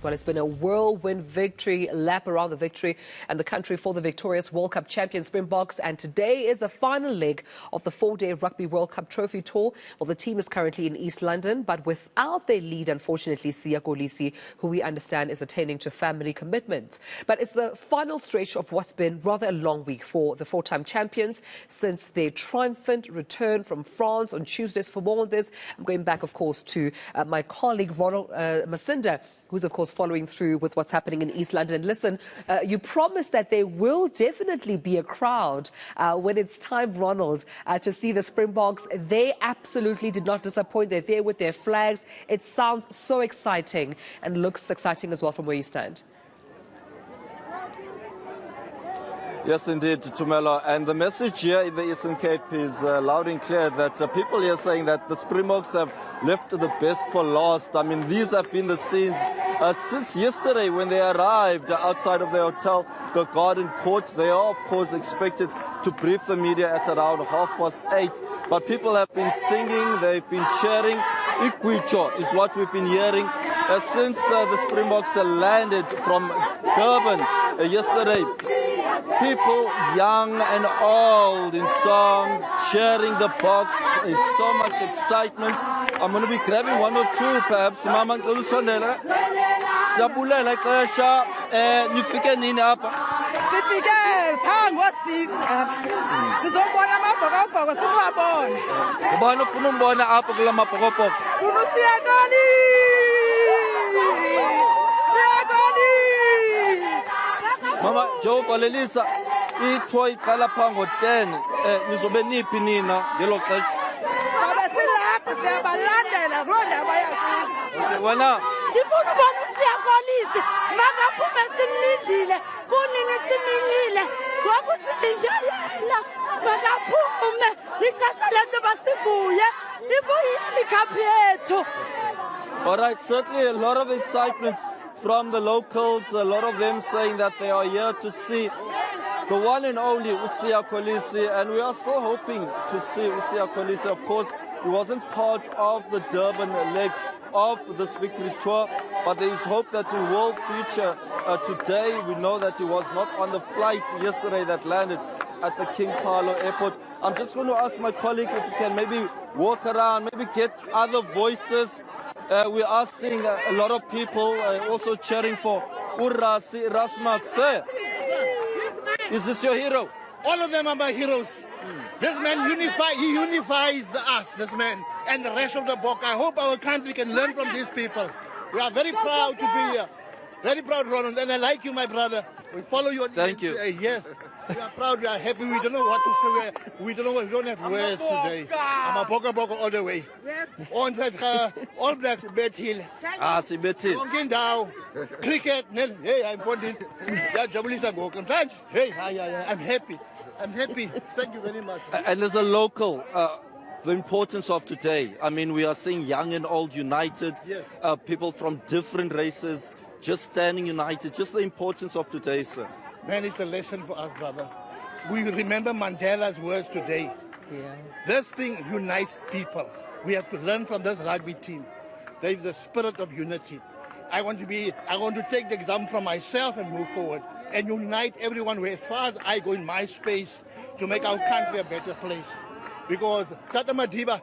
Well, it's been a whirlwind victory lap around the victory and the country for the victorious World Cup champion Springboks. And today is the final leg of the 4-day Rugby World Cup Trophy Tour. Well, the team is currently in East London, but without their lead, unfortunately, Siya Kolisi, who we understand is attending to family commitments. But it's the final stretch of what's been rather a long week for the four-time champions since their triumphant return from France on Tuesdays. For more on this, I'm going back, of course, to my colleague Ronald Masinda, who's, of course, following through with what's happening in East London. Listen, you promised that there will definitely be a crowd when it's time, Ronald, to see the Springboks. They absolutely did not disappoint. They're there with their flags. It sounds so exciting and looks exciting as well from where you stand. Yes, indeed, Tumelo. And the message here in the Eastern Cape is loud and clear that people here saying that the Springboks have left the best for last. I mean, these have been the scenes since yesterday when they arrived outside of the hotel, the Garden Court. They are, of course, expected to brief the media at around 8:30. But people have been singing, they've been cheering. Ikwicho is what we've been hearing since the Springboks landed from Durban yesterday. People young and old in song, cheering the Boks. There's so much excitement. I'm going to be grabbing one or two, perhaps. Mama, Sabulela Kasha, nifike nini hapa? Sifike phango 6 sizobona amabhokobhoko siwabona. Ubani ufuna umbona apha kula mabhokobhoko? Ufuna Siyakoli. Mama, Jehova lelisa ithoyi iqala phango 10. Nizobe niphi nina ngelo xesha? Sabe silapho siyabalandela kuloo ndawo yakuyo. Wena ngifuna ubona uSiyakolisi makaphume simlindile kunini simingile ngoku silinjayela makaphume ixesha lento basivuye ibuyile ikhaphi yethu. All right, certainly a lot of excitement from the locals, a lot of them saying that they are here to see the one and only Siya Kolisi, and we are still hoping to see Siya Kolisi. Of course, he wasn't part of the Durban leg of this victory tour, but there is hope that he will feature today. We know that he was not on the flight yesterday that landed at the King Paulo Airport. I'm just going to ask my colleague if he can maybe walk around, maybe get other voices. We are seeing a lot of people also cheering for Urasi Rasmus. Is this your hero? All of them are my heroes. This man unifies us, this man, and the rest of the Bok. I hope our country can learn from these people. We are very proud to be here. Very proud, Ronald, and I like you, my brother. We follow you. Thank you. Yes. We are proud, we are happy. We don't know what to say. We don't have words today. I'm a Boka all the way. On that, All Blacks, Bet Hill. Ah, see, Betty. Down. Cricket, hey, I'm funding. Hey, I'm happy. I'm happy. Thank you very much. And as a local, the importance of today, I mean, we are seeing young and old united, Yes. People from different races just standing united, just the importance of today, sir. Man, it's a lesson for us, brother. We remember Mandela's words today. Yeah. This thing unites people. We have to learn from this rugby team. There is the spirit of unity. I want to take the example from myself and move forward and unite everyone as far as I go in my space to make our country a better place. Because Tata Madiba,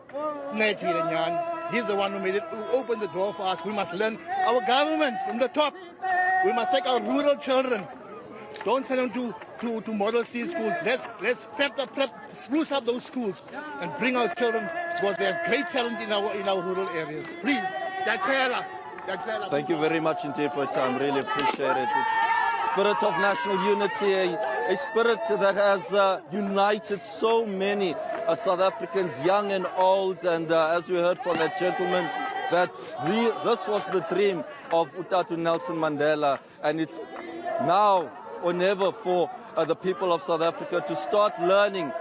he's the one who made it, who opened the door for us. We must learn our government from the top. We must take our rural children. Don't send them to Model C schools. Let's spruce up those schools and bring our children, because there's great talent in our rural areas. Please, Thank you very much indeed for your time. Really appreciate it. It's spirit of national unity, a spirit that has united so many South Africans, young and old. And as we heard from that gentleman, that this was the dream of Utatu Nelson Mandela, and it's now or never for the people of South Africa to start learning,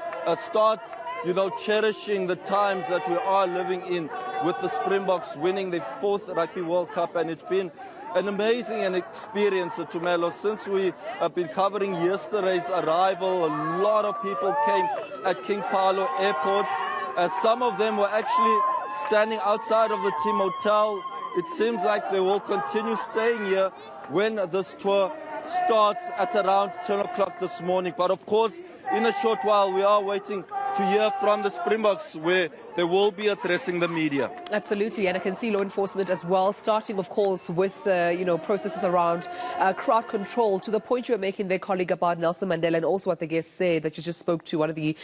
cherishing the times that we are living in, with the Springboks winning their 4th Rugby World Cup. And it's been an amazing experience, Tumelo. Since we have been covering yesterday's arrival, a lot of people came at King Paulo Airport. Some of them were actually standing outside of the team hotel it seems like they will continue staying here when this tour starts at around 10 o'clock this morning. But of course, in a short while, we are waiting to hear from the Springboks, where they will be addressing the media. Absolutely, and I can see law enforcement as well, starting, of course, with processes around crowd control, to the point you were making there, colleague, about Nelson Mandela, and also what the guest said that you just spoke to, one of the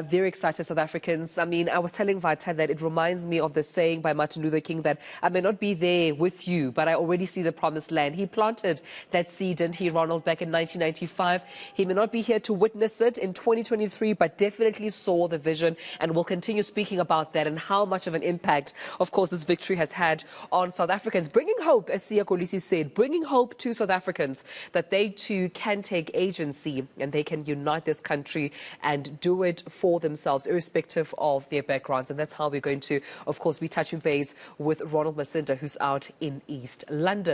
very excited South Africans. I mean, I was telling Vita that it reminds me of the saying by Martin Luther King that I may not be there with you, but I already see the promised land. He planted that seed, didn't he, Ronald, back in 1995. He may not be here to witness it in 2023, but definitely saw the vision, and will continue speaking about that and how much of an impact, of course, this victory has had on South Africans. Bringing hope, as Siya Kolisi said, bringing hope to South Africans that they too can take agency and they can unite this country and do it for themselves, irrespective of their backgrounds. And that's how we're going to, of course, be touching base with Ronald Masinda, who's out in East London.